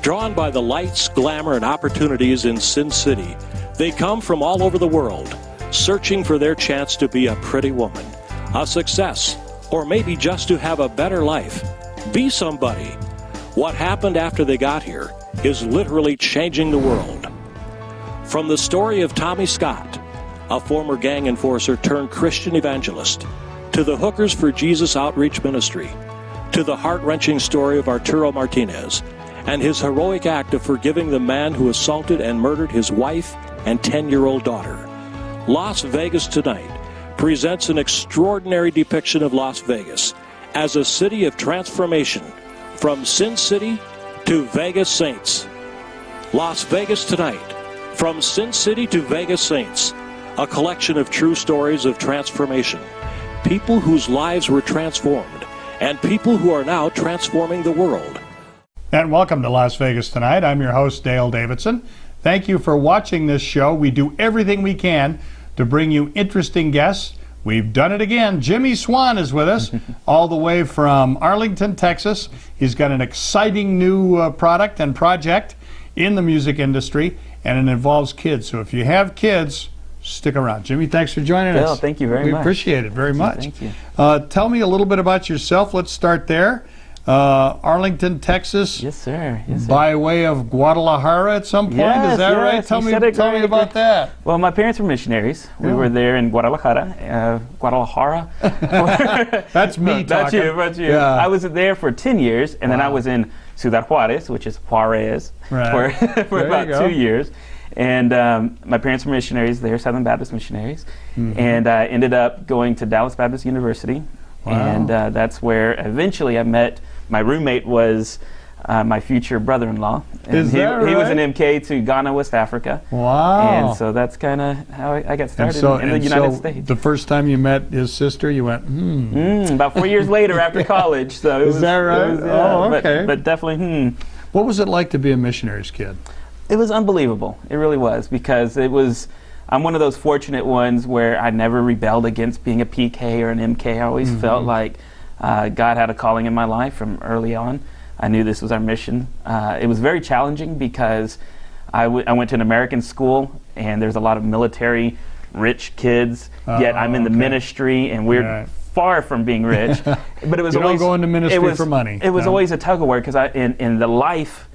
Drawn by the lights, glamour, and opportunities in Sin City, they come from all over the world, searching for their chance to be a pretty woman, a success, or maybe just to have a better life, be somebody. What happened after they got here is literally changing the world. From the story of Tommy Scott, a former gang enforcer turned Christian evangelist, to the Hookers for Jesus Outreach Ministry, to the heart-wrenching story of Arturo Martinez and his heroic act of forgiving the man who assaulted and murdered his wife and 10-year-old daughter. Las Vegas Tonight presents an extraordinary depiction of Las Vegas as a city of transformation, from Sin City to Vegas Saints. Las Vegas Tonight, from Sin City to Vegas Saints, a collection of true stories of transformation, people whose lives were transformed, and people who are now transforming the world. And welcome to Las Vegas Tonight. I'm your host, Dale Davidson. Thank you for watching this show. We do everything we can to bring you interesting guests. We've done it again. Jimmy Swan is with us, all the way from Arlington, Texas. He's got an exciting new product and project in the music industry, and it involves kids. So if you have kids, stick around. Jimmy, thanks for joining us. Thank you very much. We appreciate it very much. Thank you. Tell me a little bit about yourself. Let's start there. Arlington, Texas. Yes, sir. Yes, sir. By way of Guadalajara at some point, is that right? Tell me about that. Well, my parents were missionaries. We were there in Guadalajara. That's me talking. That's you. Yeah. I was there for 10 years, and then I was in Ciudad Juarez, which is Juarez, for about 2 years. And my parents were missionaries there, Southern Baptist missionaries. And I ended up going to Dallas Baptist University. And that's where eventually I met. My roommate was my future brother-in-law. And he was an MK to Ghana, West Africa. Wow. And so that's kind of how I got started in the United States. The first time you met his sister, you went, about 4 years later after college. So Is that right? Okay. But definitely, What was it like to be a missionary's kid? It was unbelievable. It really was, because I'm one of those fortunate ones where I never rebelled against being a PK or an MK. I always felt like God had a calling in my life from early on. I knew this was our mission. It was very challenging because I went to an American school, and there's a lot of military rich kids, yet I'm in the ministry, and we're far from being rich. But it was always, don't go into ministry for money. It was always a tug of war, because in the life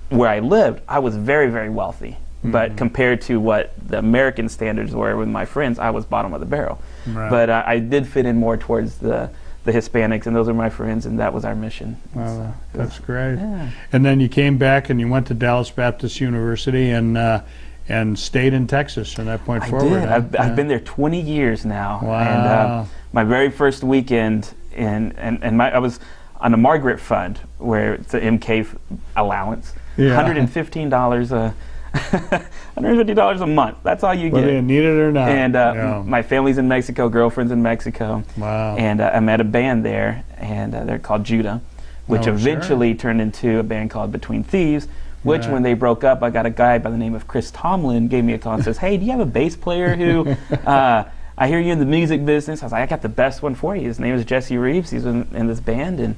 where I lived, I was very, very wealthy. But compared to what the American standards were with my friends, I was bottom of the barrel. Right. But I did fit in more towards the Hispanics, and those are my friends, and that was our mission. Wow, that's great. Yeah. And then you came back and you went to Dallas Baptist University and stayed in Texas from that point forward. I did. I've been there 20 years now. Wow. And my very first weekend, I was on a Margaret Fund, where it's an MK allowance, $115 $150 a month. That's all you get. Whether you need it or not. And my family's in Mexico, girlfriend's in Mexico. Wow. And I met a band there, and they're called Judah, which eventually turned into a band called Between Thieves, which when they broke up, I got a guy by the name of Chris Tomlin gave me a call and says, "Hey, do you have a bass player who, I hear you're in the music business?" I was like, "I got the best one for you." His name is Jesse Reeves. He's in this band, and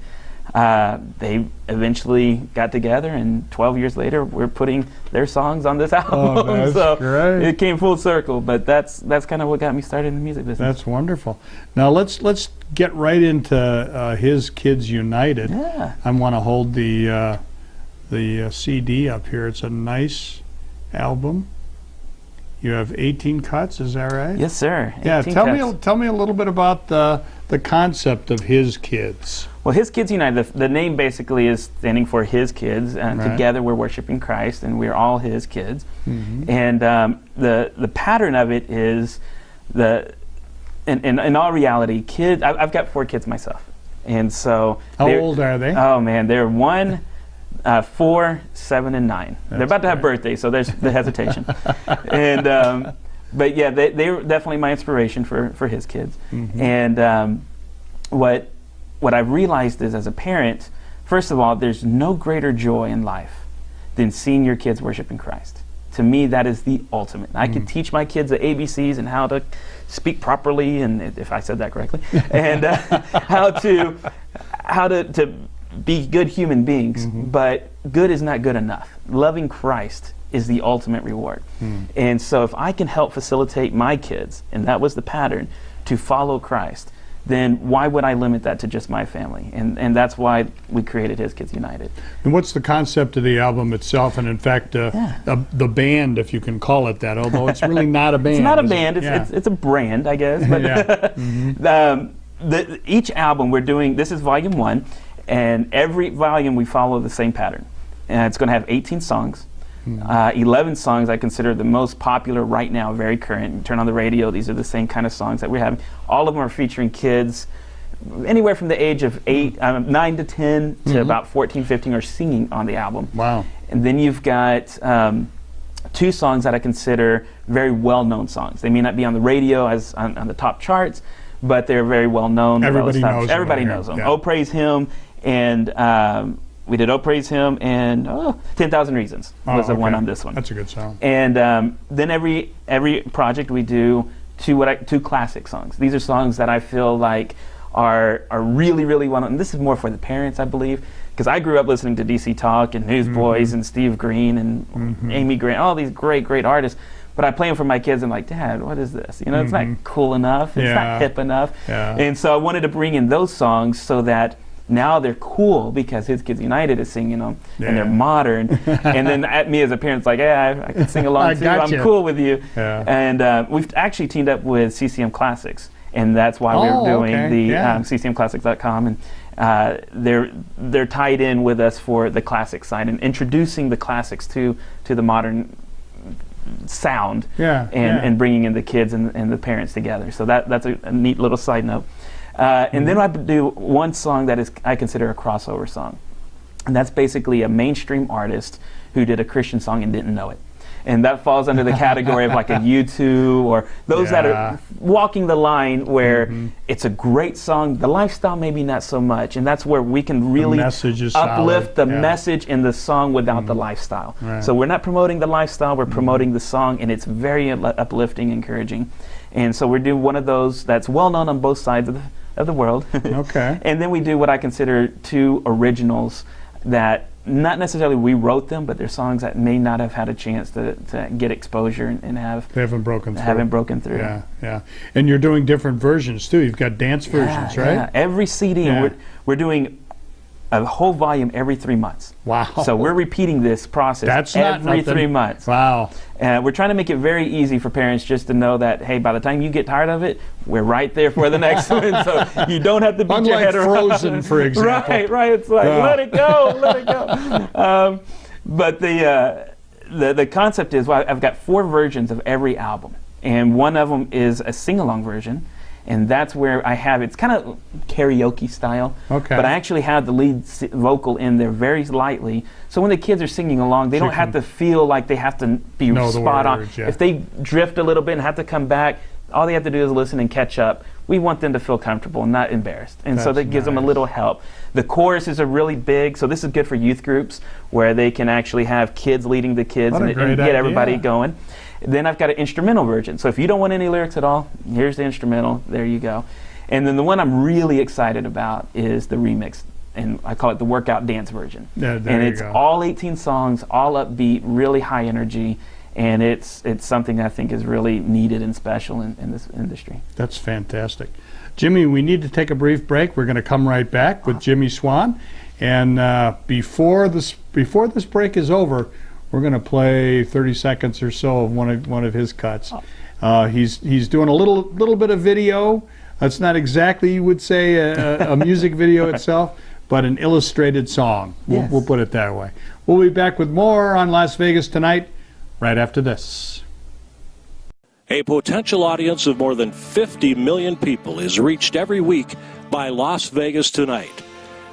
they eventually got together, and 12 years later, we're putting their songs on this album. Oh, that's so great. It came full circle, but that's kind of what got me started in the music business. That's wonderful. Now let's get right into His Kids United. Yeah. I want to hold the CD up here. It's a nice album. You have 18 cuts, is that right? Yes, sir. Yeah. Tell me a little bit about the concept of His Kids. Well, His Kids United, the name basically is standing for His Kids, and together we're worshiping Christ, and we're all His kids. And the pattern of it is in all reality, kids. I've got 4 kids myself, and so how old are they? Oh man, they're 1, 4, 7, and 9. They're about to have birthdays, so there's the hesitation. And but yeah, they're definitely my inspiration for His Kids. And what I've realized is, as a parent, first of all, there's no greater joy in life than seeing your kids worshiping Christ. To me, that is the ultimate. I could teach my kids the ABCs and how to speak properly, and if I said that correctly, and how to be good human beings, but good is not good enough. Loving Christ is the ultimate reward. And so if I can help facilitate my kids, and that was the pattern, to follow Christ, then why would I limit that to just my family? And that's why we created His Kids United. And what's the concept of the album itself? And in fact, the band, if you can call it that, although it's really not a band. It's not a band. It's a brand, I guess. But each album we're doing, this is volume 1, and every volume we follow the same pattern. And it's going to have 18 songs. 11 songs I consider the most popular right now, very current. You turn on the radio, these are the same kind of songs that we're having. All of them are featuring kids anywhere from the age of 9 to 10 to about 14, 15 are singing on the album. Wow. And then you've got 2 songs that I consider very well-known songs. They may not be on the radio as on the top charts, but they're very well-known. Everybody knows them. Everybody knows them. Oh, Praise Him, and we did Oh Praise Him, and 10,000 Reasons was the one on this one. That's a good song. And then every project we do 2 classic songs. These are songs that I feel like are really, really well known. And this is more for the parents, I believe, because I grew up listening to DC Talk and Newsboys and Steve Green and Amy Grant, all these great, great artists. But I play them for my kids, and I'm like, Dad, what is this? You know, it's not cool enough. It's not hip enough. And so I wanted to bring in those songs so that now they're cool because His Kids United is singing them, and they're modern. And then at me as a parent's like, yeah, I can sing along too. I'm cool with you. And we've actually teamed up with CCM Classics, and that's why we're doing the ccmclassics.com, and they're tied in with us for the classic side and introducing the classics to the modern sound, and bringing in the kids and the parents together. So that's a neat little side note. And then I do one song that I consider a crossover song. And that's basically a mainstream artist who did a Christian song and didn't know it. And that falls under the category of like a U2 or those that are walking the line where it's a great song, the lifestyle maybe not so much. And that's where we can really uplift the message in the song without the lifestyle. So we're not promoting the lifestyle, we're promoting the song, and it's very uplifting, encouraging. And so we're doing one of those that's well known on both sides of the world. And then we do what I consider 2 originals that not necessarily we wrote them, but they're songs that may not have had a chance to get exposure and they haven't broken through. And you're doing different versions too. You've got dance versions, right? Every CD, we're doing a whole volume every 3 months. Wow. So we're repeating this process every 3 months. Wow. And we're trying to make it very easy for parents just to know that, hey, by the time you get tired of it, we're right there for the next one. So you don't have to beat your head around. Unlike Frozen, for example. Right. It's like, let it go. But the concept is, well, I've got 4 versions of every album. And one of them is a sing-along version. And that's where I have, it's kind of karaoke style, but I actually have the lead vocal in there very lightly. So when the kids are singing along, they don't have to feel like they have to be spot on. If they drift a little bit and have to come back, all they have to do is listen and catch up. We want them to feel comfortable and not embarrassed. And so that gives them a little help. The choruses are really big, so this is good for youth groups where they can actually have kids leading the kids and get everybody going. Then I've got an instrumental version. So if you don't want any lyrics at all, here's the instrumental. There you go. And then the one I'm really excited about is the remix. And I call it the workout dance version. And it's all 18 songs, all upbeat, really high energy. And it's something I think is really needed and special in this industry. That's fantastic. Jimmy, we need to take a brief break. We're going to come right back with Jimmy Swan. And before this break is over, we're going to play 30 seconds or so of one of his cuts. He's doing a little bit of video. That's not exactly, you would say, a music video itself, but an illustrated song. We'll put it that way. We'll be back with more on Las Vegas Tonight right after this. A potential audience of more than 50 million people is reached every week by Las Vegas Tonight.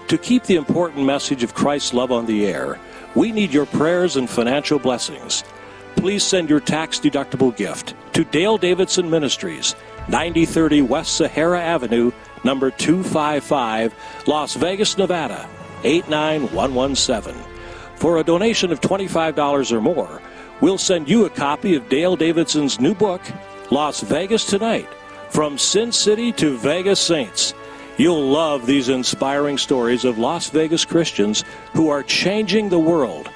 To keep the important message of Christ's love on the air, we need your prayers and financial blessings. Please send your tax-deductible gift to Dale Davidson Ministries, 9030 West Sahara Avenue, number 255, Las Vegas, Nevada, 89117. For a donation of $25 or more, we'll send you a copy of Dale Davidson's new book, Las Vegas Tonight, From Sin City to Vegas Saints. You'll love these inspiring stories of Las Vegas Christians who are changing the world.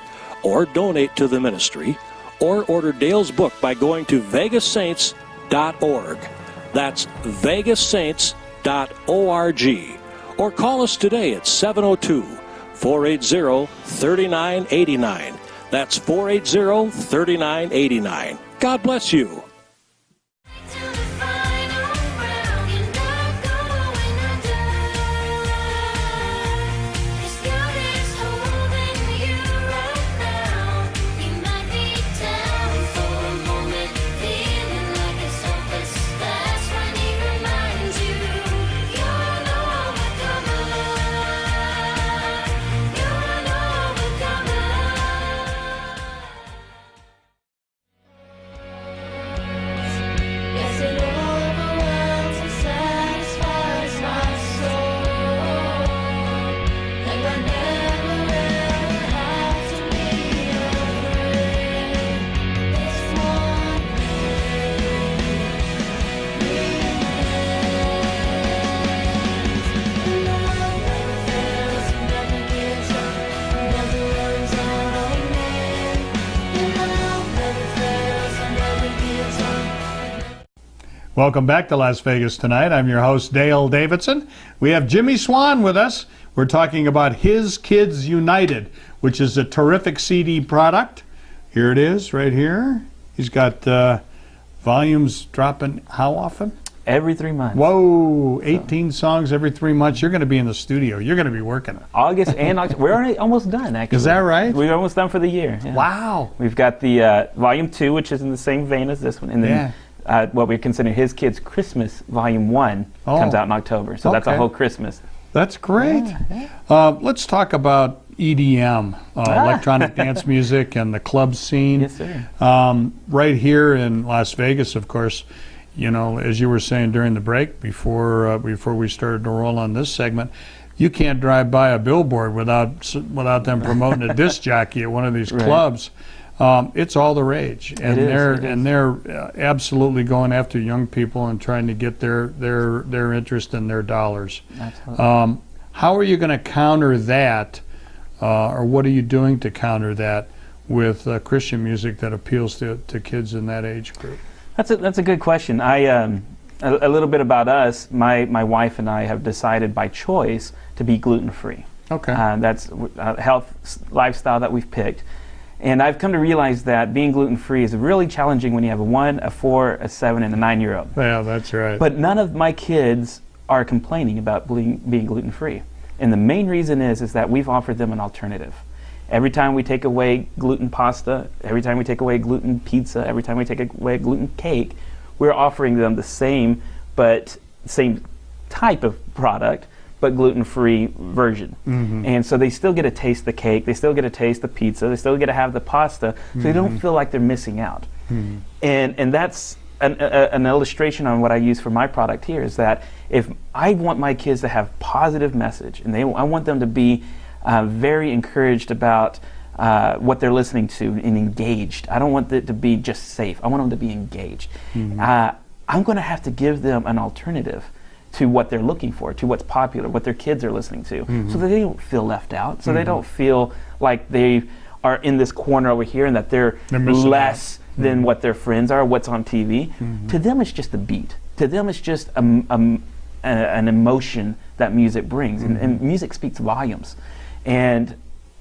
Or donate to the ministry, or order Dale's book by going to vegassaints.org. That's vegassaints.org. Or call us today at 702-480-3989. That's 480-3989. God bless you. Welcome back to Las Vegas Tonight. I'm your host, Dale Davidson. We have Jimmy Swan with us. We're talking about His Kids United, which is a terrific CD product. Here it is, right here. He's got volumes dropping how often? Every 3 months. Whoa, 18 songs every 3 months. You're going to be in the studio. You're going to be working. August and October. We're already almost done, actually. Is that right? We're almost done for the year. Yeah. Wow. We've got the Volume 2, which is in the same vein as this one. And then what we consider His Kids Christmas Volume 1 comes out in October. So that's a whole Christmas. That's great. Let's talk about EDM, electronic dance music, and the club scene. Yes, sir. Right here in Las Vegas, of course, you know, as you were saying during the break, before we started to roll on this segment, you can't drive by a billboard without them promoting a disc jockey at one of these clubs. It's all the rage, and they're absolutely going after young people and trying to get their interest and their dollars. Absolutely. How are you going to counter that, or what are you doing to counter that with Christian music that appeals to kids in that age group? That's a good question. A little bit about us. My wife and I have decided by choice to be gluten-free. Okay. That's a health lifestyle that we've picked. And I've come to realize that being gluten-free is really challenging when you have a 1, a 4, a 7, and a 9-year-old. Yeah, that's right. But none of my kids are complaining about being gluten-free. And the main reason is that we've offered them an alternative. Every time we take away gluten pasta, every time we take away gluten pizza, every time we take away gluten cake, we're offering them the same type of product, but gluten-free version. Mm-hmm. And so they still get to taste the cake, they still get to taste the pizza, they still get to have the pasta, so they don't feel like they're missing out. Mm-hmm. And that's an illustration on what I use for my product here, is that if I want my kids to have positive message, and I want them to be very encouraged about what they're listening to and engaged. I don't want it to be just safe. I want them to be engaged. Mm-hmm. I'm going to have to give them an alternative to what they're looking for, to what's popular, what their kids are listening to, so that they don't feel left out, so they don't feel like they are in this corner over here and that they're less than what their friends are, what's on TV. To them, it's just a beat. To them, it's just an emotion that music brings, and music speaks volumes. And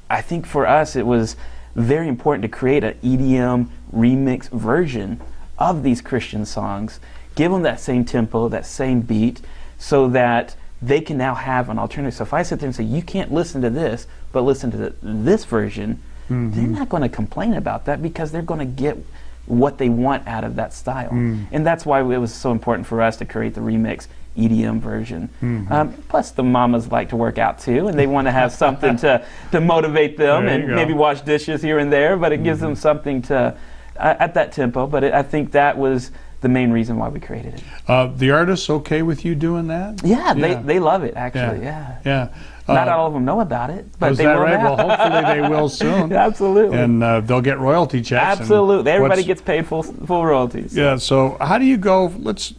I think for us, it was very important to create an EDM remix version of these Christian songs, give them that same tempo, that same beat, so that they can now have an alternative. So if I sit there and say, you can't listen to this, but listen to this version, they're not going to complain about that, because they're going to get what they want out of that style. And that's why it was so important for us to create the remix EDM version. Plus the mamas like to work out too, and they want to have something to motivate them, and maybe wash dishes here and there, but it gives them something to at that tempo. But I think that was the main reason why we created it. The artists okay with you doing that? Yeah, they love it, actually. Yeah. Not all of them know about it, but they will right? now. Well, hopefully they will soon. Absolutely. And they'll get royalty checks. Absolutely. Everybody gets paid full royalties. Yeah, so how do you go, let's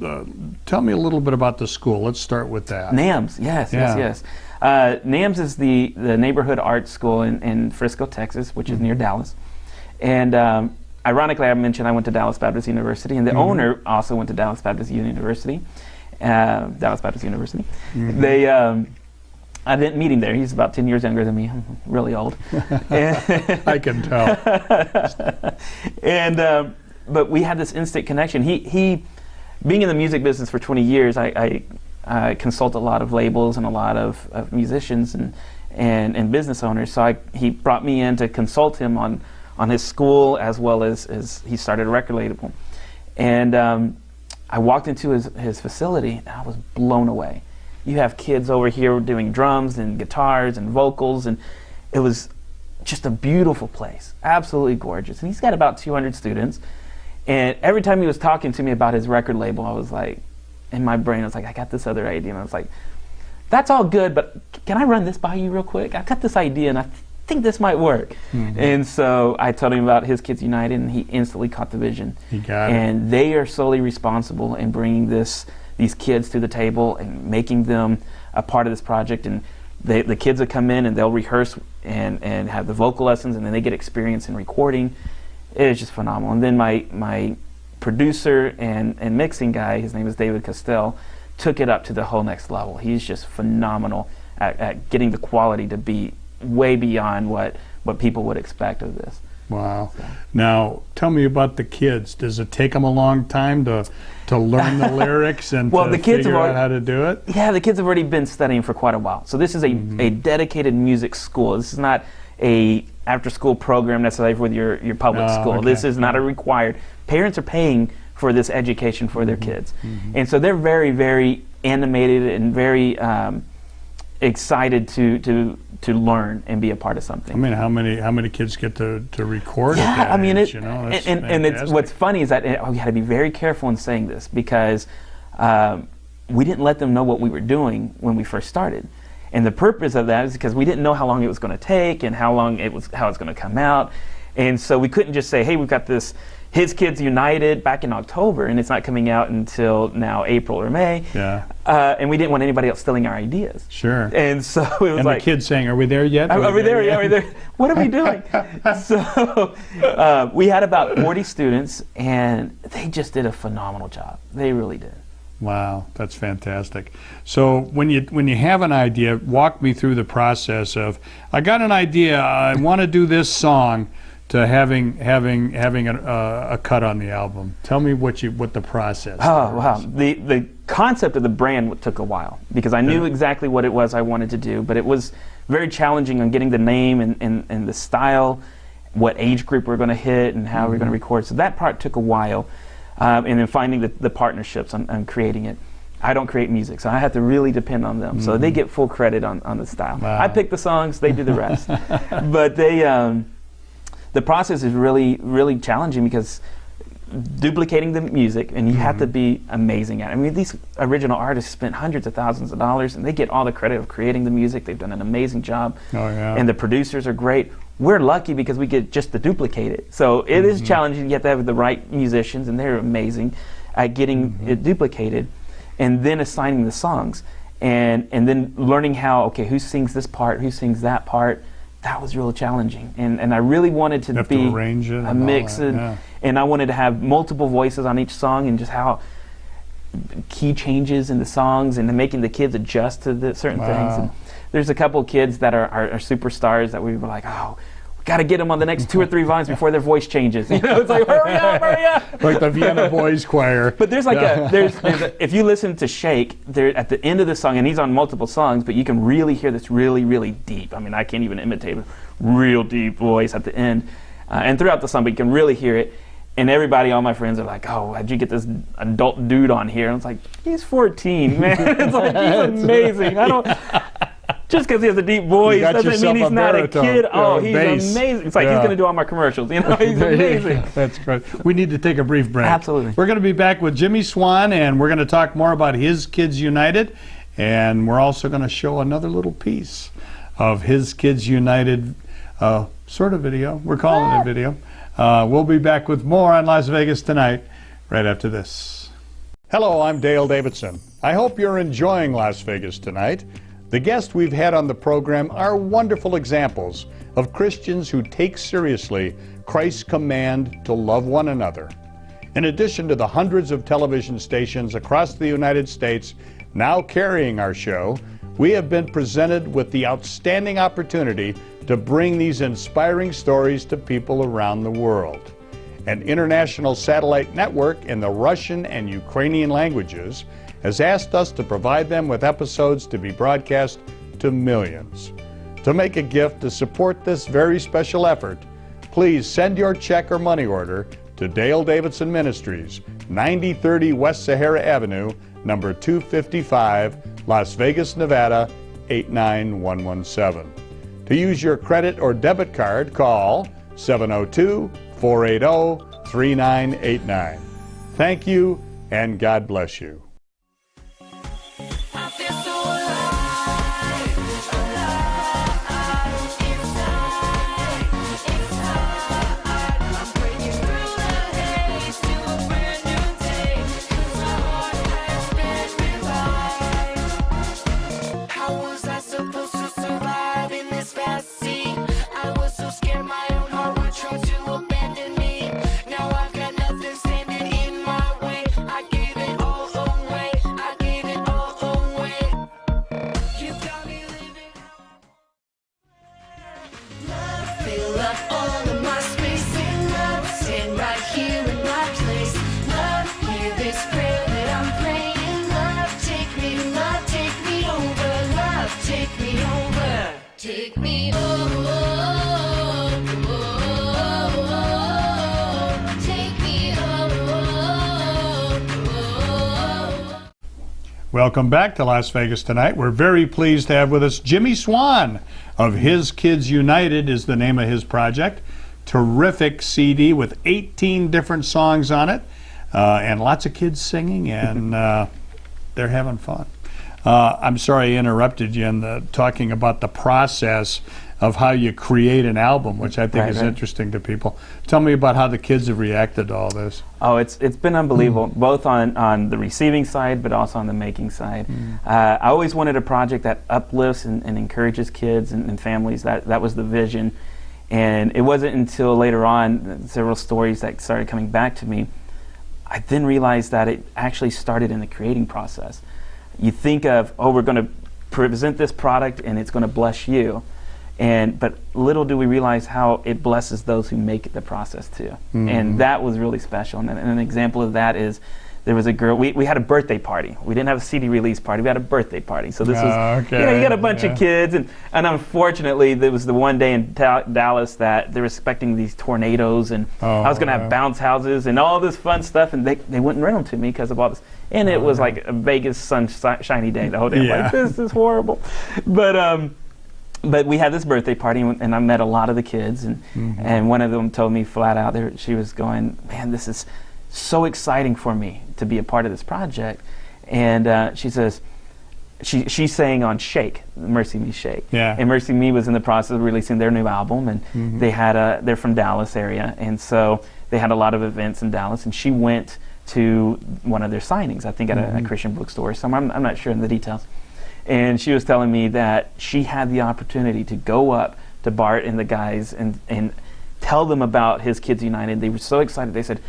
tell me a little bit about the school. Let's start with that. NAMS, yes. NAMS is the neighborhood art school in Frisco, Texas, which is near Dallas. And ironically, I mentioned I went to Dallas Baptist University, and the owner also went to Dallas Baptist University. I didn't meet him there. He's about 10 years younger than me. I'm really old. I can tell. And but we had this instant connection. He being in the music business for 20 years, I consult a lot of labels and a lot of musicians and business owners. So he brought me in to consult him on his school, as well as he started a record label. And I walked into his facility and I was blown away. You have kids over here doing drums and guitars and vocals, and it was just a beautiful place, absolutely gorgeous. And he's got about 200 students. And every time he was talking to me about his record label, I was like, in my brain, I was like, I got this other idea. And I was like, that's all good, but can I run this by you real quick? I got this idea, and I think this might work. And so I told him about His Kids United, and he instantly caught the vision. He got it. And they are solely responsible in bringing these kids to the table and making them a part of this project. And the kids will come in and they'll rehearse and have the vocal lessons, and then they get experience in recording. It is just phenomenal. And then my producer and mixing guy, his name is David Castell, took it up to the whole next level. He's just phenomenal at getting the quality to be way beyond what people would expect of this. Wow. So. Now, tell me about the kids. Does it take them a long time to learn the lyrics and to figure out how to do it? Yeah, the kids have already been studying for quite a while. So this is a dedicated music school. This is not a after-school program necessarily with your public school. Okay. This is not a required. Parents are paying for this education for their kids. And so they're very, very animated and very excited to learn and be a part of something. I mean, how many kids get to record at that age? And it's what's funny is that we had to be very careful in saying this, because we didn't let them know what we were doing when we first started. And the purpose of that is because we didn't know how long it was going to take and how it's going to come out. And so we couldn't just say, hey, we've got this His Kids United back in October, and it's not coming out until now April or May. Yeah. And we didn't want anybody else stealing our ideas. Sure. And so it was and like, the kids saying, are we there yet? Are we there? Yeah, are we there? What are we doing? So we had about 40 students, and they just did a phenomenal job. They really did. Wow, that's fantastic. So when you have an idea, walk me through the process of, I got an idea, I want to do this song, to having a cut on the album. Tell me what the process. Oh wow, the concept of the brand took a while, because I knew exactly what it was I wanted to do, but it was very challenging on getting the name and the style, what age group we're going to hit, and how we're going to record. So that part took a while. And then finding the partnerships on creating it. I don't create music, so I have to really depend on them. So they get full credit on the style. Wow. I pick the songs, they do the rest. But the process is really, really challenging, because duplicating the music, and you have to be amazing at it. I mean, these original artists spent hundreds of thousands of dollars, and they get all the credit of creating the music. They've done an amazing job. Oh, yeah. And the producers are great. We're lucky because we get just to duplicate it. So it is challenging. You have to have the right musicians, and they're amazing at getting it duplicated, and then assigning the songs, and then learning how, okay, who sings this part, who sings that part. That was really challenging, and I really wanted to be a mix, and I wanted to have multiple voices on each song, and just how key changes in the songs, and making the kids adjust to the certain things. And there's a couple of kids that are superstars that we were like, oh, we got to get them on the next 2 or 3 volumes before their voice changes. You know, it's like, hurry up! Like the Vienna Boys Choir. But there's like if you listen to Shake, there at the end of the song, and he's on multiple songs, but you can really hear this really, really deep. I mean, I can't even imitate a real deep voice at the end. And throughout the song, but you can really hear it. And everybody, all my friends are like, oh, how'd you get this adult dude on here? And it's like, he's 14, man. It's like, he's amazing. Just because he has a deep voice doesn't mean he's not a kid. Oh, he's amazing. It's like he's going to do all my commercials. You know, he's amazing. That's great. We need to take a brief break. Absolutely. We're going to be back with Jimmy Swan, and we're going to talk more about His Kids United, and we're also going to show another little piece of His Kids United sort of video. We're calling it a video. We'll be back with more on Las Vegas Tonight right after this. Hello, I'm Dale Davidson. I hope you're enjoying Las Vegas tonight. The guests we've had on the program are wonderful examples of Christians who take seriously Christ's command to love one another. In addition to the hundreds of television stations across the United States now carrying our show, we have been presented with the outstanding opportunity to bring these inspiring stories to people around the world. An international satellite network in the Russian and Ukrainian languages has asked us to provide them with episodes to be broadcast to millions. To make a gift to support this very special effort, please send your check or money order to Dale Davidson Ministries, 9030 West Sahara Avenue, number 255, Las Vegas, Nevada, 89117. To use your credit or debit card, call 702-480-3989. Thank you, and God bless you. Welcome back to Las Vegas Tonight. We're very pleased to have with us Jimmy Swan of His Kids United is the name of his project. Terrific CD with 18 different songs on it and lots of kids singing, and they're having fun. I'm sorry I interrupted you in talking about the process of how you create an album, which I think is interesting to people. Tell me about how the kids have reacted to all this. Oh, it's been unbelievable, both on the receiving side, but also on the making side. I always wanted a project that uplifts and encourages kids and families. That was the vision. And it wasn't until later on, several stories that started coming back to me, I then realized that it actually started in the creating process. You think of, oh, we're going to present this product and it's going to bless you. But little do we realize how it blesses those who make the process too. And that was really special. And an example of that is there was a girl, we had a birthday party. We didn't have a CD release party, we had a birthday party. So this was, you got a bunch of kids, and unfortunately there was the one day in Dallas that they were expecting these tornadoes, and I was going to have bounce houses and all this fun stuff, and they wouldn't rent them to me because of all this. And it was like a Vegas sunshiny day the whole day. I'm like, this is horrible. But we had this birthday party, and I met a lot of the kids, and one of them told me flat out, she was going, man, this is so exciting for me to be a part of this project. And she says, she sang on Shake, Mercy Me Shake. And Mercy Me was in the process of releasing their new album, and they're from Dallas area, and so they had a lot of events in Dallas, and she went to one of their signings, I think at a Christian bookstore or somewhere, I'm not sure in the details. And she was telling me that she had the opportunity to go up to Bart and the guys and tell them about His Kids United. They were so excited. They said,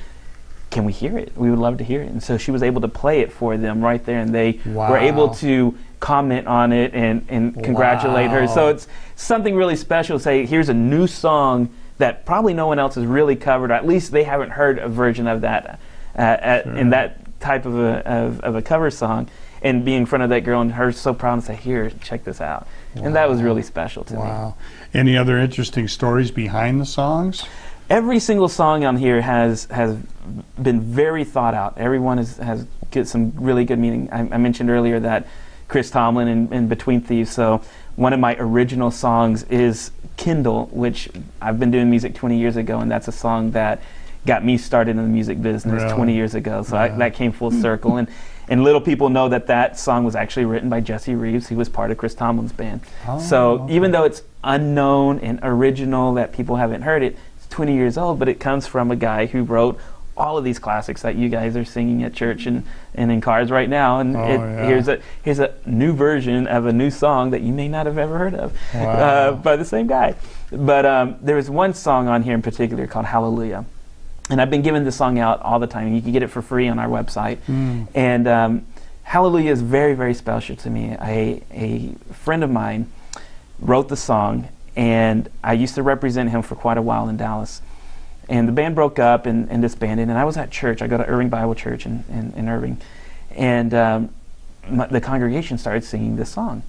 can we hear it? We would love to hear it. And so she was able to play it for them right there, and they were able to comment on it and congratulate her. So it's something really special to say, here's a new song that probably no one else has really covered, or at least they haven't heard a version of that in that type of a cover song. And being in front of that girl and her so proud and say, here, check this out. And that was really special to me. Any other interesting stories behind the songs? Every single song on here has been very thought out. Everyone has get some really good meaning. I mentioned earlier that Chris Tomlin in Between Thieves, so one of my original songs is Kindle, which I've been doing music 20 years ago, and that's a song that got me started in the music business 20 years ago. So that came full circle. And little people know that song was actually written by Jesse Reeves. He was part of Chris Tomlin's band. So even though it's unknown and original, that people haven't heard it, it's 20 years old, but it comes from a guy who wrote all of these classics that you guys are singing at church and in cars right now. And here's a new version of a new song that you may not have ever heard of by the same guy. But there was one song on here in particular called Hallelujah. And I've been giving this song out all the time. You can get it for free on our website. And Hallelujah is very, very special to me. A friend of mine wrote the song, and I used to represent him for quite a while in Dallas. And the band broke up and disbanded, and I was at church. I go to Irving Bible Church in Irving. And the congregation started singing this song.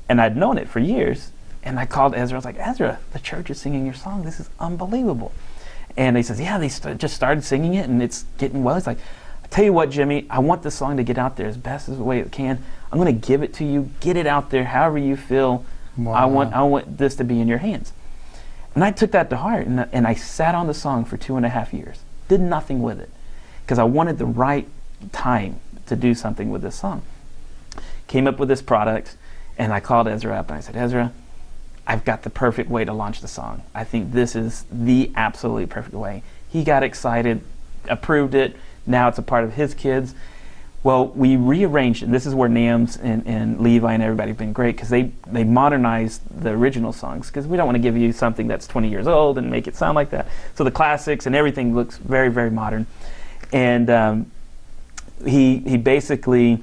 And I'd known it for years. And I called Ezra. I was like, Ezra, the church is singing your song. This is unbelievable. And he says, yeah, they just started singing it, and it's getting well. It's like, I tell you what, Jimmy, I want this song to get out there as best as the way it can. I'm going to give it to you. Get it out there however you feel. Wow. I want this to be in your hands. And I took that to heart, and I sat on the song for 2.5 years. Did nothing with it because I wanted the right time to do something with this song. Came up with this product, and I called Ezra up, and I said, Ezra, I've got the perfect way to launch the song. I think this is the absolutely perfect way. He got excited, approved it. Now it's a part of his kids. Well, we rearranged it. This is where Nams and Levi and everybody have been great because they modernized the original songs because we don't want to give you something that's 20 years old and make it sound like that. So the classics and everything looks very, very modern. And he basically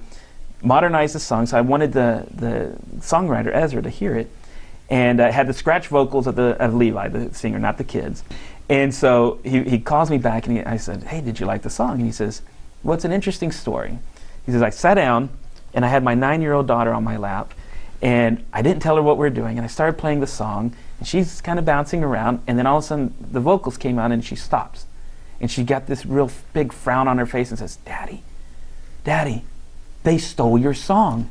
modernized the song. So I wanted the songwriter, Ezra, to hear it. And I had the scratch vocals of Levi, the singer, not the kids. And so he calls me back, and I said, hey, did you like the song? And he says, well, it's an interesting story. He says, I sat down, and I had my 9-year-old daughter on my lap, and I didn't tell her what we were doing, and I started playing the song, and she's kind of bouncing around, and then all of a sudden the vocals came out, and she stops. And she got this real big frown on her face and says, Daddy, they stole your song.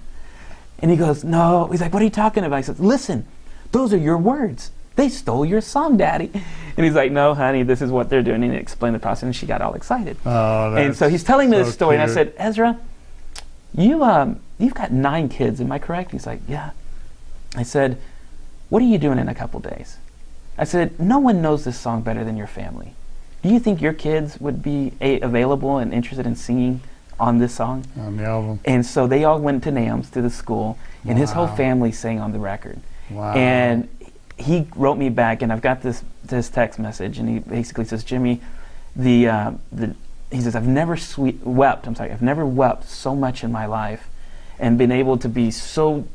And he goes, no. He's like, what are you talking about? I said, listen. Those are your words. They stole your song, Daddy. And he's like, no, honey, this is what they're doing. And he explained the process, and she got all excited. Oh, and so he's telling me this story, cute. And I said, Ezra, you've got 9 kids, am I correct? He's like, yeah. I said, what are you doing in a couple days? I said, no one knows this song better than your family. Do you think your kids would be available and interested in singing on this song? On the album. And so they all went to Nams, to the school, and his whole family sang on the record. Wow. And he wrote me back, and I've got this text message, and he basically says, Jimmy, he says, I've never wept so much in my life and been able to be so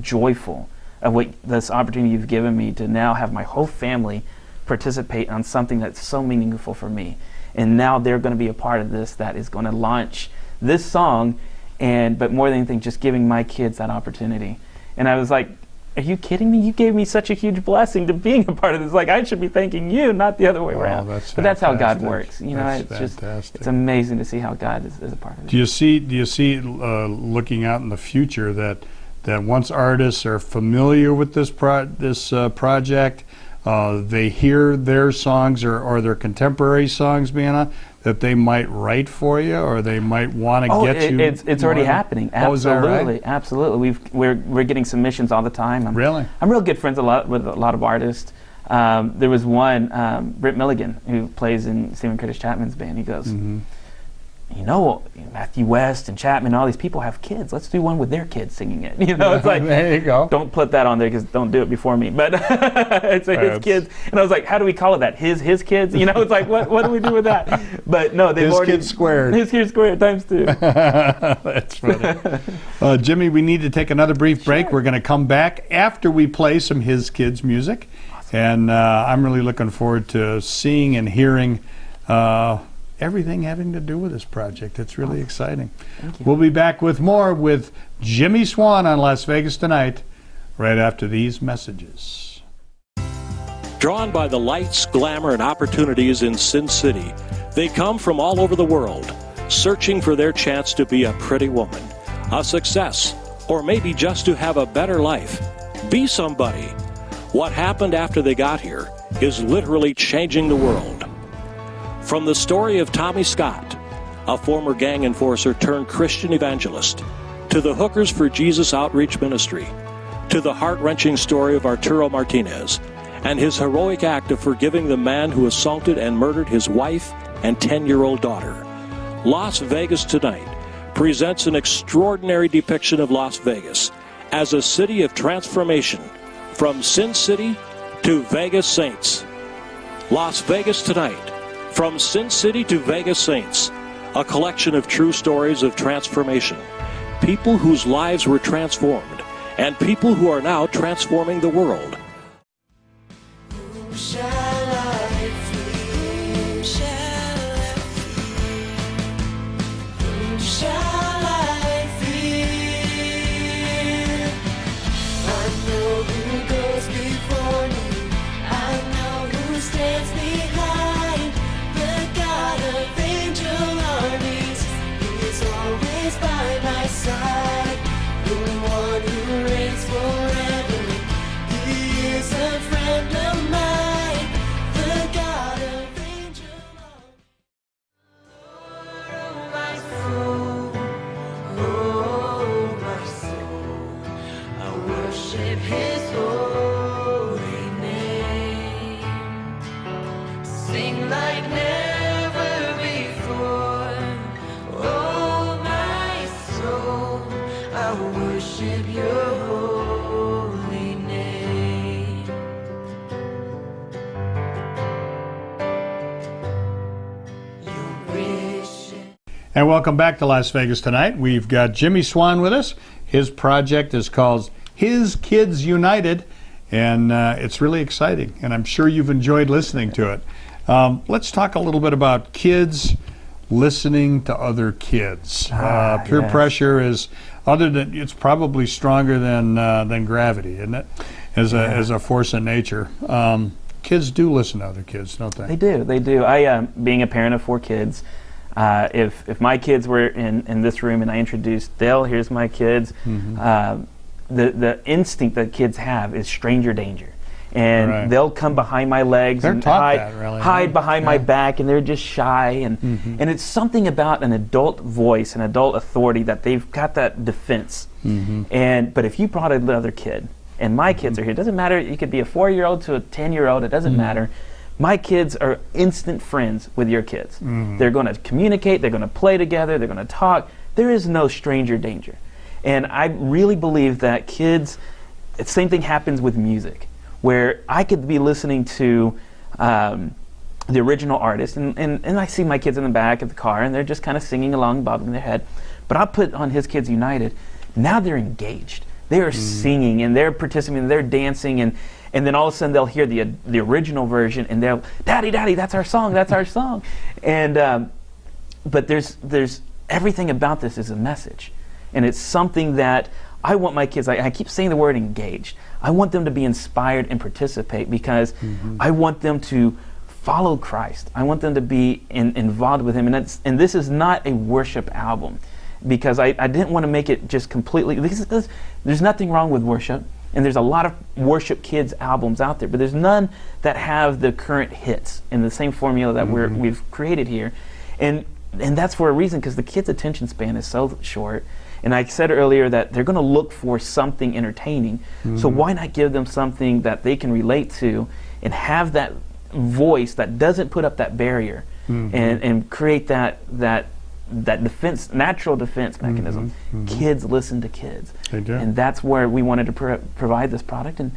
joyful of this opportunity you've given me to now have my whole family participate on something that's so meaningful for me. And now they're going to be a part of this that is going to launch this song, but more than anything, just giving my kids that opportunity. And I was like, are you kidding me? You gave me such a huge blessing to being a part of this. Like, I should be thanking you, not the other way around. But that's how God works. You know, it's amazing to see how God is a part of it. Do you see looking out in the future that once artists are familiar with this project, they hear their songs or their contemporary songs being on, that they might write for you, or they might want to get you? It's already happening. Absolutely, is that right? Absolutely. We're getting submissions all the time. I'm real good friends with a lot of artists. There was one, Britt Milligan, who plays in Stephen Curtis Chapman's band. He goes, you know, Matthew West and Chapman, all these people have kids. Let's do one with their kids singing it. You know, it's like, there you go. Don't put that on there because don't do it before me. But it's his kids, and I was like, how do we call it that? His kids? You know, it's like, what do we do with that? But no, they've already kids squared. His kids squared times 2. That's funny. Jimmy, we need to take another brief break. We're going to come back after we play some His Kids music, and I'm really looking forward to seeing and hearing everything having to do with this project. It's really exciting. Thank you. We'll be back with more with Jimmy Swan on Las Vegas Tonight right after these messages. Drawn by the lights, glamour, and opportunities in Sin City, they come from all over the world, searching for their chance to be a pretty woman, a success, or maybe just to have a better life. Be somebody. What happened after they got here is literally changing the world. From the story of Tommy Scott, a former gang enforcer turned Christian evangelist, to the Hookers for Jesus Outreach Ministry, to the heart-wrenching story of Arturo Martinez and his heroic act of forgiving the man who assaulted and murdered his wife and 10-year-old daughter. Las Vegas Tonight presents an extraordinary depiction of Las Vegas as a city of transformation, from Sin City to Vegas Saints. Las Vegas Tonight, from Sin City to Vegas Saints, a collection of true stories of transformation, people whose lives were transformed, and people who are now transforming the world. And welcome back to Las Vegas Tonight. We've got Jimmy Swan with us. His project is called His Kids United, and it's really exciting, and I'm sure you've enjoyed listening to it. Let's talk a little bit about kids listening to other kids. Peer pressure is, it's probably stronger than gravity, isn't it? As a force in nature. Kids do listen to other kids, don't they? They do. I, being a parent of 4 kids, if my kids were in this room and I introduced Dale, here's my kids, the instinct that kids have is stranger danger. And they'll come behind my legs and hide behind my back, and they're just shy. And it's something about an adult voice, an adult authority, that they've got that defense. But if you brought another kid, and my kids are here, it doesn't matter, you could be a 4-year-old to a 10-year-old, it doesn't matter. My kids are instant friends with your kids. They're going to communicate, they're going to play together, they're going to talk. There is no stranger danger. And I really believe that kids, the same thing happens with music, where I could be listening to the original artist, and I see my kids in the back of the car, and they're just kind of singing along, bobbing their head. But I'll put on His Kids United. Now they're engaged. They are singing, and they're participating, they're dancing, and then all of a sudden they'll hear the original version, and they'll, Daddy, that's our song, that's our song. And but there's everything about this is a message, and it's something that I want my kids, I keep saying the word engaged. I want them to be inspired and participate, because I want them to follow Christ. I want them to be involved with Him, and this is not a worship album, because I didn't want to make it just completely, there's nothing wrong with worship, and there's a lot of worship kids albums out there, but there's none that have the current hits in the same formula that we've created here. And that's for a reason, because the kids' attention span is so short. And I said earlier that they're going to look for something entertaining, so why not give them something that they can relate to and have that voice that doesn't put up that barrier and create that defense, natural defense mechanism. Kids listen to kids. They do. And that's where we wanted to provide this product, and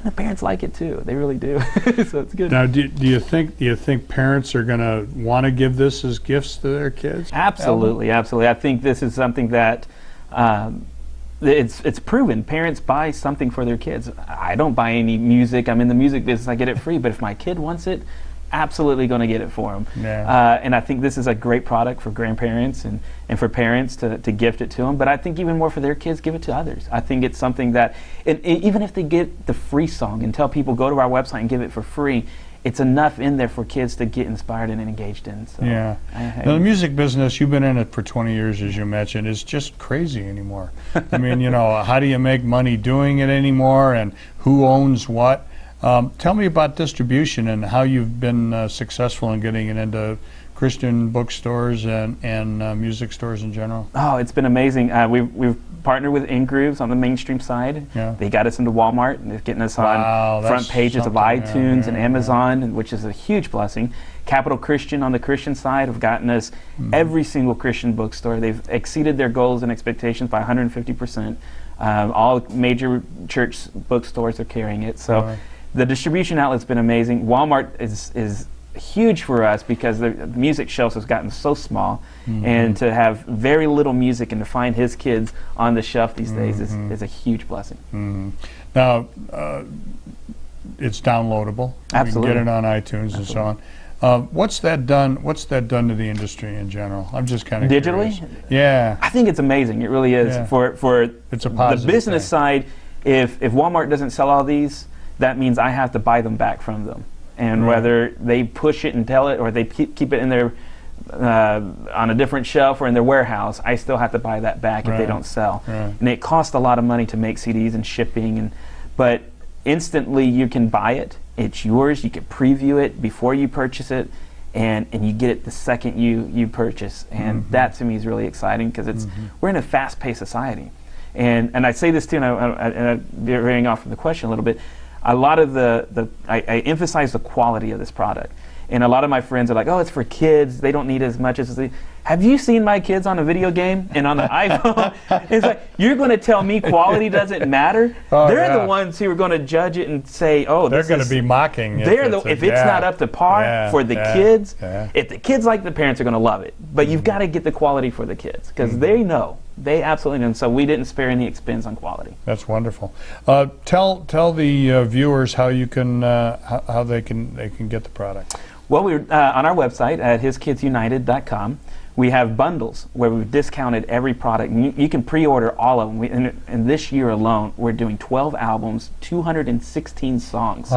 the parents like it too. They really do. So it's good. Now, do you think parents are going to want to give this as gifts to their kids? Absolutely, absolutely. I think this is something that it's proven. Parents buy something for their kids. I don't buy any music. I'm in the music business. I get it free. But if my kid wants it, absolutely going to get it for them. And I think this is a great product for grandparents and for parents to gift it to them. But I think even more for their kids, give it to others. I think it's something that, even if they get the free song and tell people go to our website and give it for free, it's enough in there for kids to get inspired and engaged in. So now, the music business, you've been in it for 20 years, as you mentioned, is just crazy anymore. I mean, how do you make money doing it anymore, and who owns what? Tell me about distribution and how you've been successful in getting it into Christian bookstores and music stores in general. Oh, it's been amazing. We've partnered with InGrooves on the mainstream side. Yeah. They got us into Walmart, and they're getting us on front pages of iTunes and Amazon, which is a huge blessing. Capital Christian on the Christian side have gotten us every single Christian bookstore. They've exceeded their goals and expectations by 150%. All major church bookstores are carrying it. So the distribution outlet's been amazing. Walmart is huge for us because the music shelves has gotten so small, and to have very little music and to find his kids on the shelf these days is a huge blessing. Now, it's downloadable. Absolutely. You can get it on iTunes and so on. What's that done to the industry in general? I'm just kind of digitally curious. Yeah, I think it's amazing. It really is. For it's a positive the business thing. side. If Walmart doesn't sell all these, that means I have to buy them back from them. And whether they push it and tell it, or they keep it in their on a different shelf or in their warehouse, I still have to buy that back if they don't sell. And it costs a lot of money to make CDs and shipping, but instantly you can buy it. It's yours. You can preview it before you purchase it, and you get it the second you purchase. And that to me is really exciting because we're in a fast-paced society. And I say this too, and I'm veering off from the question a little bit. A lot of I emphasize the quality of this product. And a lot of my friends are like, oh, it's for kids. They don't need as much as the. Have you seen my kids on a video game and on the iPhone? It's like, you're going to tell me quality doesn't matter? They're the ones who are going to judge it and say, oh, they're going to be mocking. If it's not up to par for the kids, if the kids like the parents are going to love it. But you've got to get the quality for the kids because they know. They absolutely know. And so we didn't spare any expense on quality. That's wonderful. Tell the viewers how you can how they can get the product. Well, we're on our website at hiskidsunited.com. We have bundles where we've discounted every product. And you can pre-order all of them. And this year alone, we're doing 12 albums, 216 songs.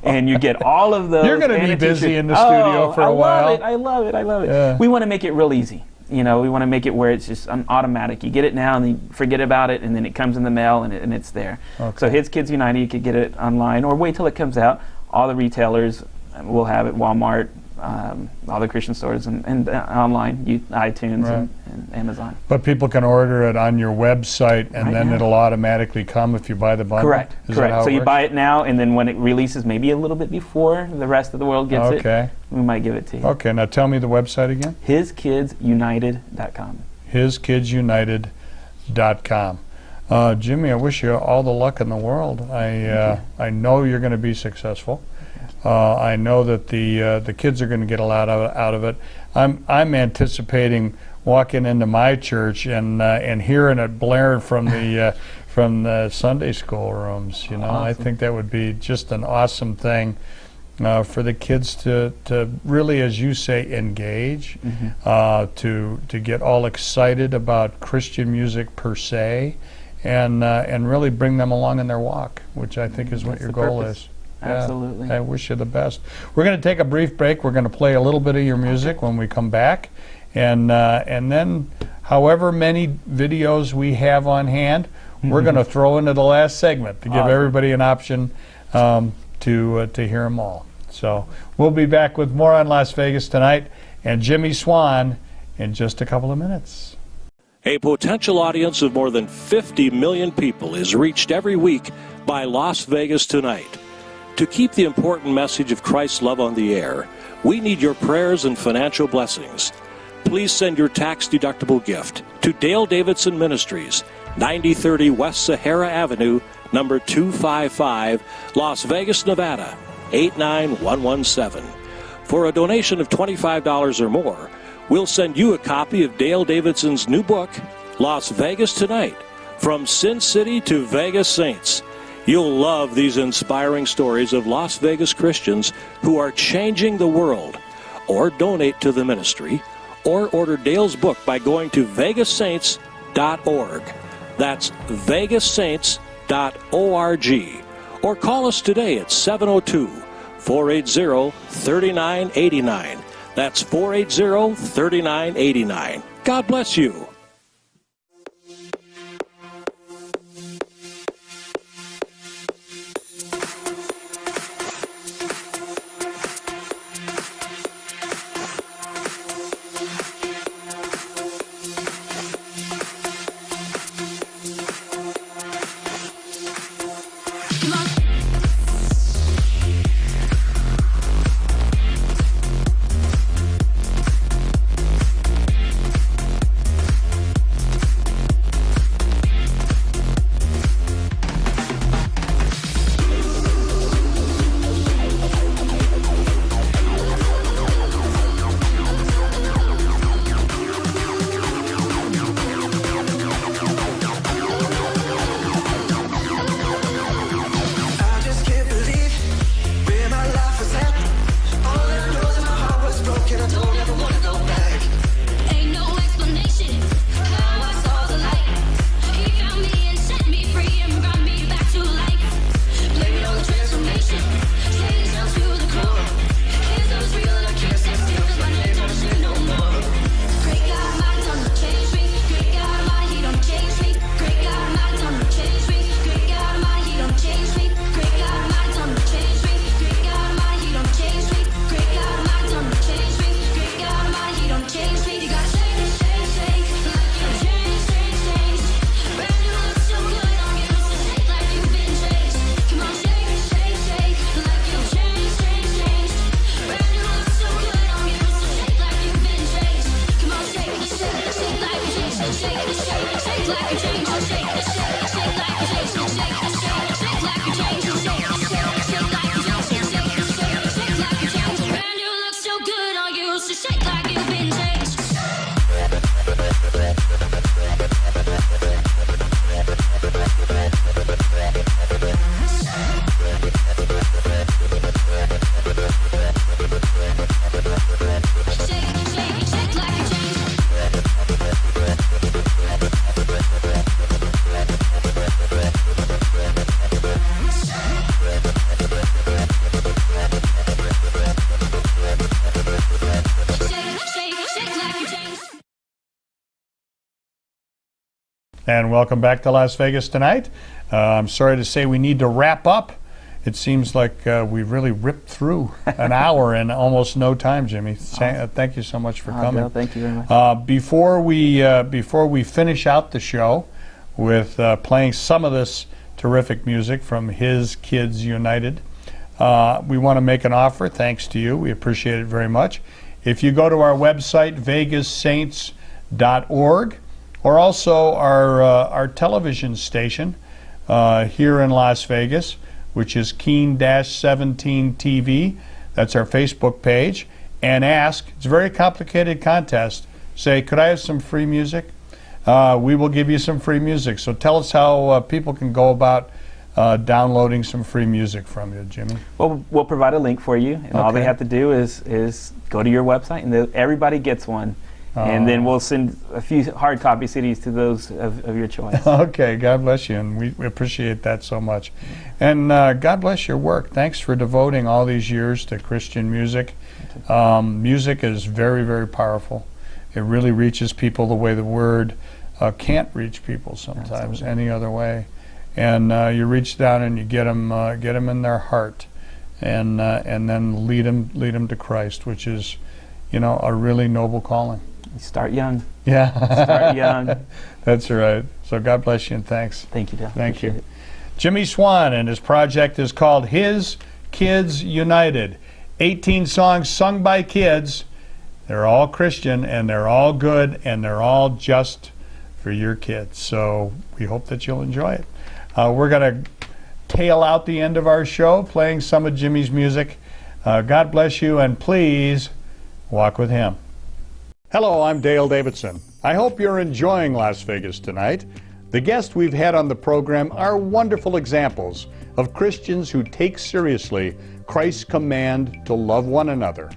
And you get all of those. You're going to be busy in the studio for a while. I love it. Yeah. We want to make it real easy. We want to make it where it's just automatic. You get it now and then you forget about it, and then it comes in the mail and it's there. Okay. So His Kids United, you could get it online or wait till it comes out. All the retailers will have it, Walmart, all the Christian stores, and online, iTunes and Amazon. But people can order it on your website, and then it'll automatically come if you buy the bundle? Correct. So you buy it now, and then when it releases, maybe a little bit before the rest of the world gets it, we might give it to you. Okay, now tell me the website again. hiskidsunited.com. hiskidsunited.com. Jimmy, I wish you all the luck in the world. I know you're going to be successful. I know that the kids are going to get a lot out of it. I'm anticipating walking into my church and hearing it blaring from the Sunday school rooms. Awesome. I think that would be just an awesome thing for the kids to really, as you say, engage, to get all excited about Christian music per se, and really bring them along in their walk, which I think is what your goal is. Absolutely. I wish you the best. We're going to take a brief break. We're going to play a little bit of your music when we come back, and then however many videos we have on hand, we're going to throw into the last segment to give everybody an option to hear them all. So we'll be back with more on Las Vegas Tonight and Jimmy Swan in just a couple of minutes. A potential audience of more than 50 million people is reached every week by Las Vegas Tonight. To keep the important message of Christ's love on the air, we need your prayers and financial blessings. Please send your tax-deductible gift to Dale Davidson Ministries, 9030 West Sahara Avenue, number 255, Las Vegas, Nevada, 89117. For a donation of $25 or more, we'll send you a copy of Dale Davidson's new book, Las Vegas Tonight, From Sin City to Vegas Saints. You'll love these inspiring stories of Las Vegas Christians who are changing the world. Or donate to the ministry, or order Dale's book by going to vegassaints.org. That's vegassaints.org. Or call us today at 702-480-3989. That's 480-3989. God bless you. and welcome back to Las Vegas Tonight. I'm sorry to say we need to wrap up. It seems like we've really ripped through an hour in almost no time, Jimmy. Awesome. Thank you so much for coming. Bill, thank you very much. Before we finish out the show with playing some of this terrific music from His Kids United, we want to make an offer. Thanks to you. We appreciate it very much. If you go to our website, vegassaints.org, or also our television station here in Las Vegas, which is Keen-17 TV. That's our Facebook page. And ask, it's a very complicated contest, say, could I have some free music? We will give you some free music. So tell us how people can go about downloading some free music from you, Jimmy. Well, we'll provide a link for you, and all they have to do is go to your website, and everybody gets one. And then we'll send a few hard copy CDs to those of your choice. Okay, God bless you, and we appreciate that so much. And God bless your work. Thanks for devoting all these years to Christian music. Music is very, very powerful. It really reaches people the way the Word can't reach people sometimes any other way. And you reach down and you get them in their heart, and then lead them to Christ, which is, a really noble calling. You start young. Yeah. Start young. That's right. So God bless you and thanks. Thank you, Dale. Thank you. Jimmy Swan, and his project is called His Kids United. 18 songs sung by kids. They're all Christian, and they're all good, and they're all just for your kids. So we hope that you'll enjoy it. We're going to tail out the end of our show playing some of Jimmy's music. God bless you, and please walk with Him. Hello, I'm Dale Davidson. I hope you're enjoying Las Vegas Tonight. The guests we've had on the program are wonderful examples of Christians who take seriously Christ's command to love one another.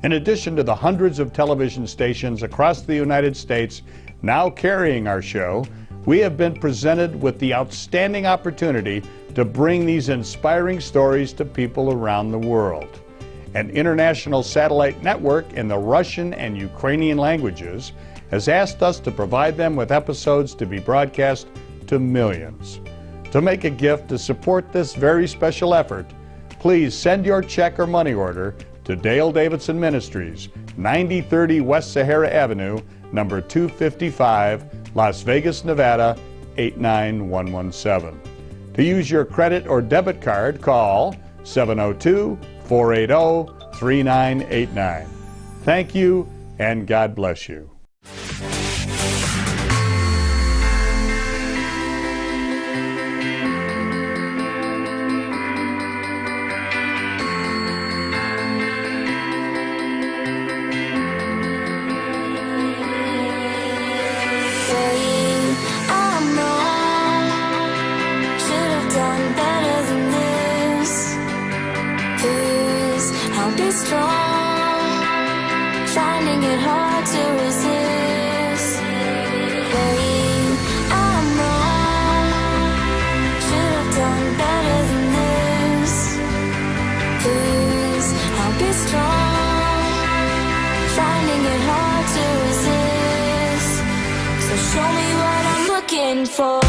In addition to the hundreds of television stations across the United States now carrying our show, we have been presented with the outstanding opportunity to bring these inspiring stories to people around the world. An international satellite network in the Russian and Ukrainian languages has asked us to provide them with episodes to be broadcast to millions. To make a gift to support this very special effort, please send your check or money order to Dale Davidson Ministries, 9030 West Sahara Avenue, number 255, Las Vegas, Nevada, 89117. To use your credit or debit card, call 702-480-3989. Thank you, and God bless you. For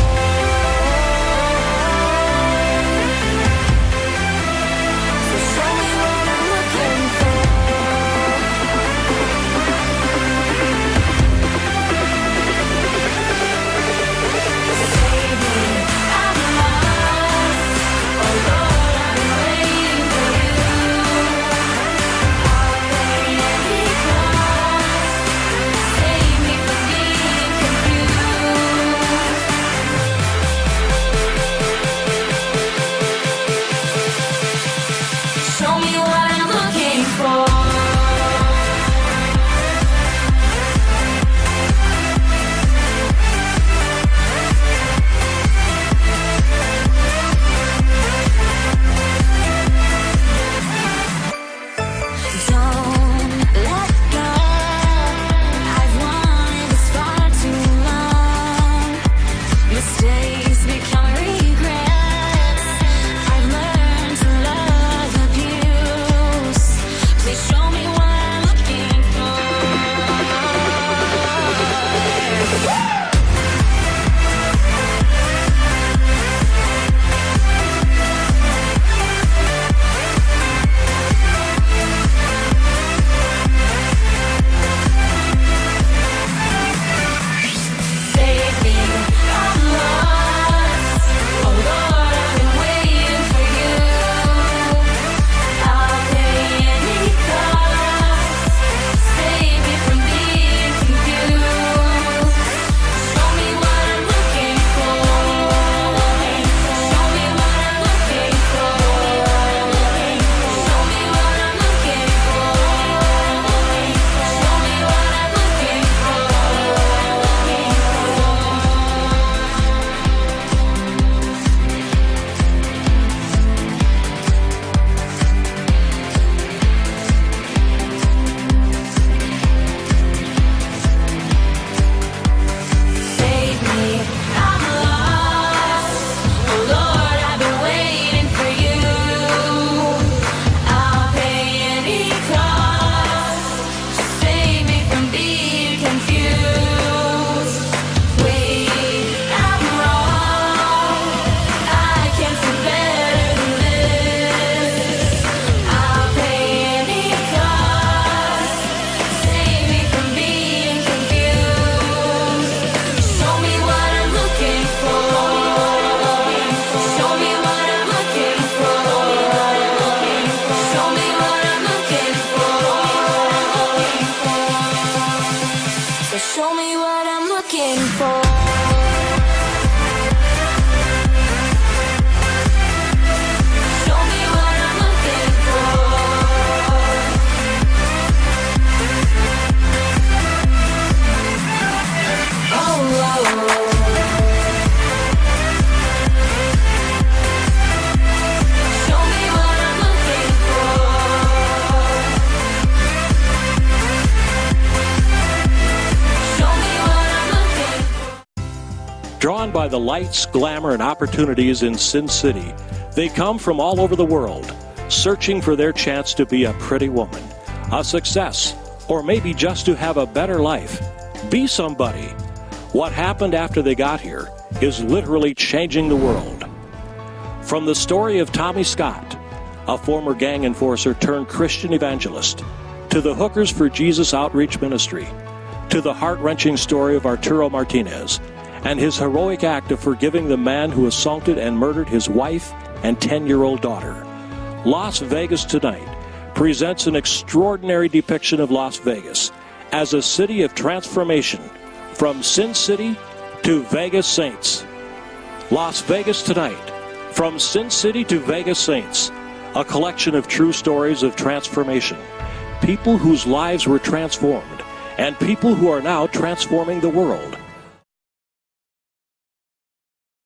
Drawn by the lights, glamour, and opportunities in Sin City, they come from all over the world, searching for their chance to be a pretty woman, a success, or maybe just to have a better life, be somebody. What happened after they got here is literally changing the world. From the story of Tommy Scott, a former gang enforcer turned Christian evangelist, to the Hookers for Jesus outreach ministry, to the heart-wrenching story of Arturo Martinez and his heroic act of forgiving the man who assaulted and murdered his wife and 10-year-old daughter. Las Vegas Tonight presents an extraordinary depiction of Las Vegas as a city of transformation, from Sin City to Vegas Saints. Las Vegas Tonight, from Sin City to Vegas Saints, a collection of true stories of transformation, people whose lives were transformed, and people who are now transforming the world.